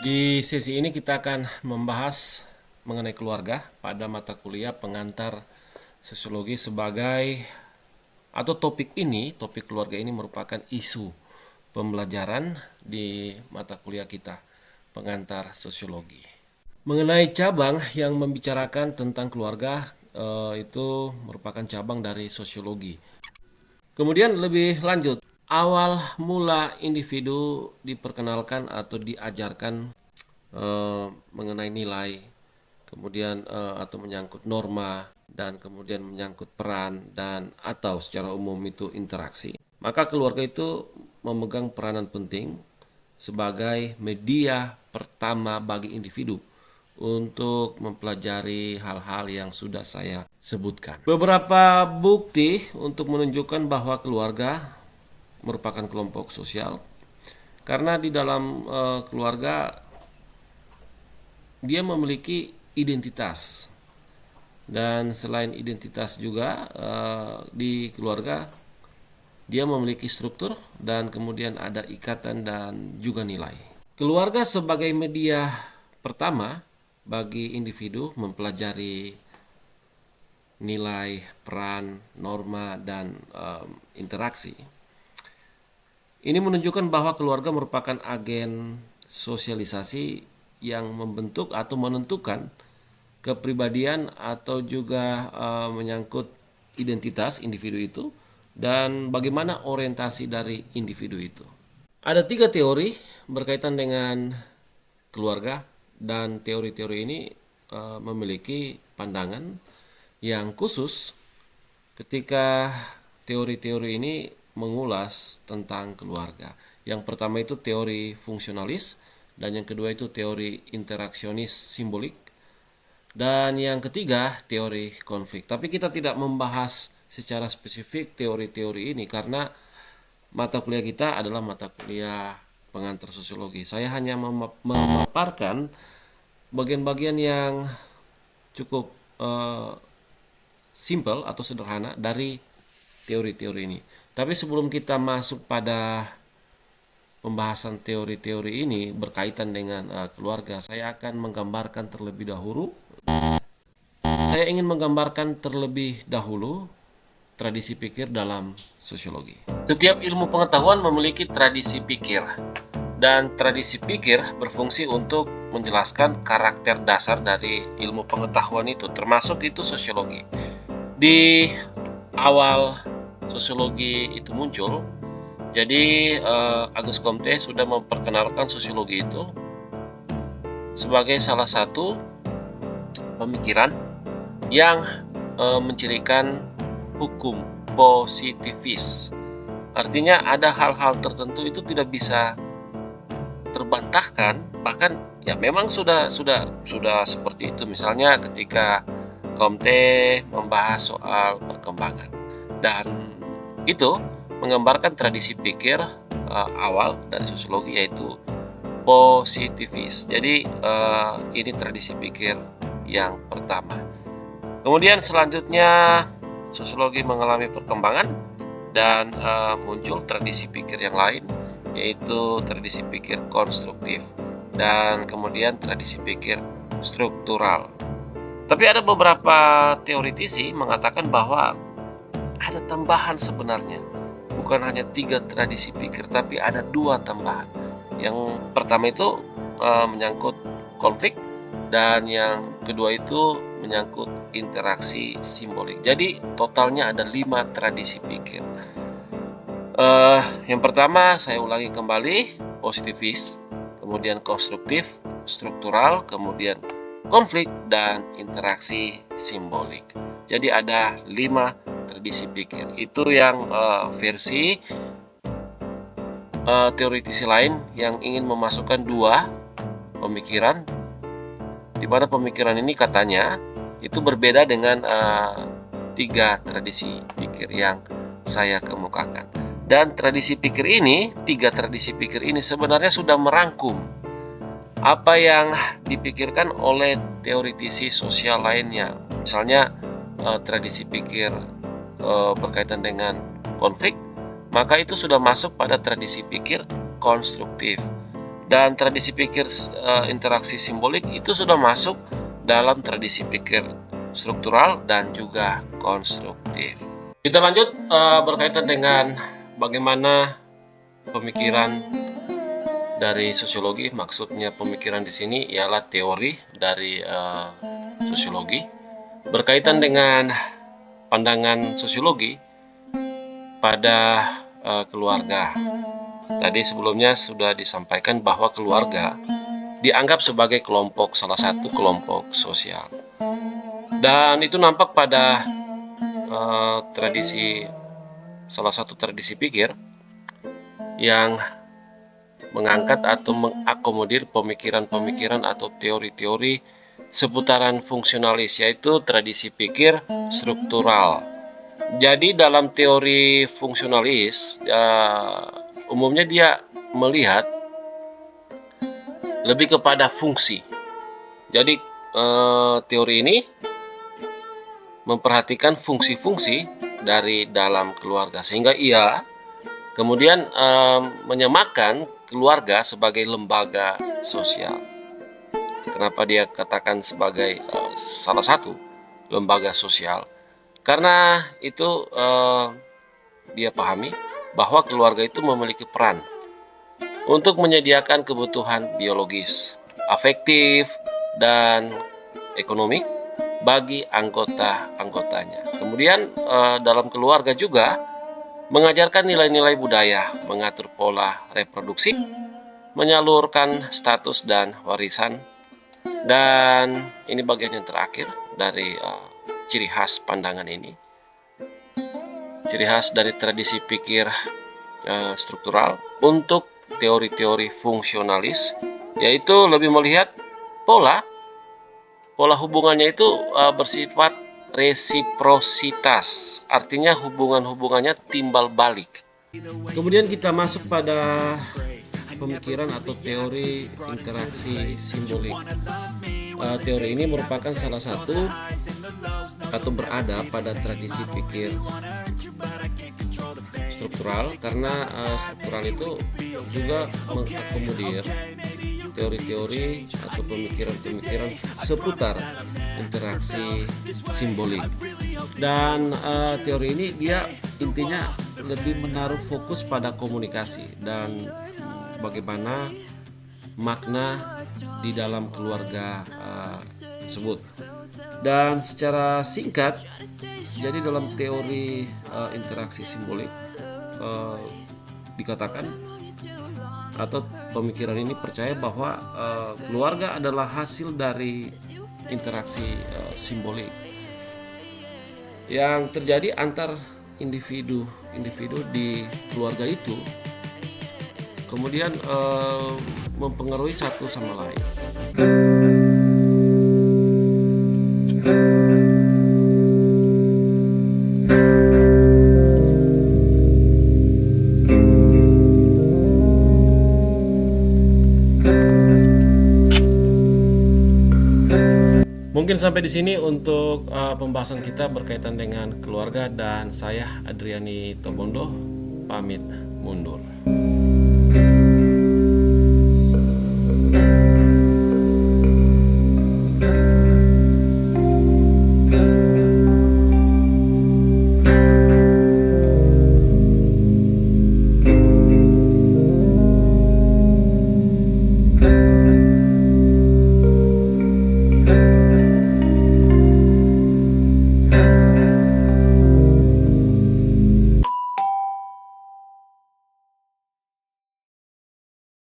Di sesi ini kita akan membahas mengenai keluarga pada mata kuliah pengantar sosiologi sebagai atau topik keluarga ini merupakan isu pembelajaran di mata kuliah kita pengantar sosiologi. Mengenai cabang yang membicarakan tentang keluarga itu merupakan cabang dari sosiologi. Kemudian lebih lanjut, awal mula individu diperkenalkan atau diajarkan mengenai nilai, kemudian atau menyangkut norma dan kemudian menyangkut peran dan atau secara umum itu interaksi. Maka keluarga itu memegang peranan penting sebagai media pertama bagi individu untuk mempelajari hal-hal yang sudah saya sebutkan. Beberapa bukti untuk menunjukkan bahwa keluarga merupakan kelompok sosial karena di dalam keluarga dia memiliki identitas, dan selain identitas juga di keluarga dia memiliki struktur dan kemudian ada ikatan dan juga nilai. Keluarga sebagai media pertama bagi individu mempelajari nilai, peran, norma, dan interaksi. Ini menunjukkan bahwa keluarga merupakan agen sosialisasi yang membentuk atau menentukan kepribadian atau juga menyangkut identitas individu itu dan bagaimana orientasi dari individu itu. Ada 3 teori berkaitan dengan keluarga, dan teori-teori ini memiliki pandangan yang khusus ketika teori-teori ini mengulas tentang keluarga. Yang pertama itu teori fungsionalis, dan yang kedua itu teori interaksionis simbolik, dan yang ketiga teori konflik. Tapi kita tidak membahas secara spesifik teori-teori ini karena mata kuliah kita adalah mata kuliah pengantar sosiologi. Saya hanya memaparkan bagian-bagian yang cukup simple atau sederhana dari teori-teori ini. Tapi sebelum kita masuk pada pembahasan teori-teori ini berkaitan dengan keluarga, saya akan menggambarkan terlebih dahulu. Saya ingin menggambarkan terlebih dahulu tradisi pikir dalam sosiologi. Setiap ilmu pengetahuan memiliki tradisi pikir, dan tradisi pikir berfungsi untuk menjelaskan karakter dasar dari ilmu pengetahuan itu, termasuk itu sosiologi. Di awal sosiologi itu muncul, jadi Auguste Comte sudah memperkenalkan sosiologi itu sebagai salah satu pemikiran yang mencirikan hukum positivis. Artinya ada hal-hal tertentu itu tidak bisa terbantahkan, bahkan ya memang sudah seperti itu. Misalnya ketika Comte membahas soal perkembangan, dan itu menggambarkan tradisi pikir awal dari sosiologi, yaitu positivis. Jadi ini tradisi pikir yang pertama. Kemudian selanjutnya sosiologi mengalami perkembangan dan muncul tradisi pikir yang lain, yaitu tradisi pikir konstruktif dan kemudian tradisi pikir struktural. Tapi ada beberapa teoritisi mengatakan bahwa ada tambahan sebenarnya. Bukan hanya 3 tradisi pikir, tapi ada 2 tambahan. Yang pertama itu menyangkut konflik, dan yang kedua itu menyangkut interaksi simbolik. Jadi totalnya ada 5 tradisi pikir. Yang pertama saya ulangi kembali, positivis, kemudian konstruktif, struktural, kemudian konflik, dan interaksi simbolik. Jadi ada 5 tradisi pikir. Itu yang versi teoritisi lain yang ingin memasukkan 2 pemikiran, di mana pemikiran ini katanya itu berbeda dengan 3 tradisi pikir yang saya kemukakan. Dan tradisi pikir ini, 3 tradisi pikir ini sebenarnya sudah merangkum apa yang dipikirkan oleh teoritisi sosial lainnya. Misalnya tradisi pikir berkaitan dengan konflik, maka itu sudah masuk pada tradisi pikir konstruktif. Dan tradisi pikir interaksi simbolik itu sudah masuk dalam tradisi pikir struktural dan juga konstruktif. Kita lanjut berkaitan dengan bagaimana pemikiran dari sosiologi. Maksudnya pemikiran di sini ialah teori dari sosiologi berkaitan dengan pandangan sosiologi pada keluarga. Tadi sebelumnya sudah disampaikan bahwa keluarga dianggap sebagai salah satu kelompok sosial. Dan itu nampak pada salah satu tradisi pikir yang mengangkat atau mengakomodir pemikiran-pemikiran atau teori-teori seputaran fungsionalis, yaitu tradisi pikir struktural. Jadi dalam teori fungsionalis, umumnya dia melihat lebih kepada fungsi. Jadi teori ini memperhatikan fungsi-fungsi dari dalam keluarga, sehingga ia kemudian menyamakan keluarga sebagai lembaga sosial. Kenapa dia katakan sebagai salah satu lembaga sosial? Karena itu dia pahami bahwa keluarga itu memiliki peran untuk menyediakan kebutuhan biologis, afektif, dan ekonomi bagi anggota-anggotanya. Kemudian dalam keluarga juga mengajarkan nilai-nilai budaya, mengatur pola reproduksi, menyalurkan status dan warisan. Dan ini bagian yang terakhir dari ciri khas pandangan ini. Ciri khas dari tradisi pikir struktural untuk teori-teori fungsionalis, yaitu lebih melihat pola hubungannya itu bersifat resiprositas, artinya hubungannya timbal balik. Kemudian kita masuk pada pemikiran atau teori interaksi simbolik. Teori ini merupakan salah satu atau berada pada tradisi pikir struktural, karena struktural itu juga mengakomodir teori-teori atau pemikiran-pemikiran seputar interaksi simbolik. Dan teori ini dia intinya lebih menaruh fokus pada komunikasi dan bagaimana makna di dalam keluarga tersebut. Dan secara singkat, jadi dalam teori interaksi simbolik dikatakan atau pemikiran ini percaya bahwa keluarga adalah hasil dari interaksi simbolik yang terjadi antar individu di keluarga itu, kemudian mempengaruhi satu sama lain. Mungkin sampai di sini untuk pembahasan kita berkaitan dengan keluarga, dan saya Adriani Tobondo pamit mundur.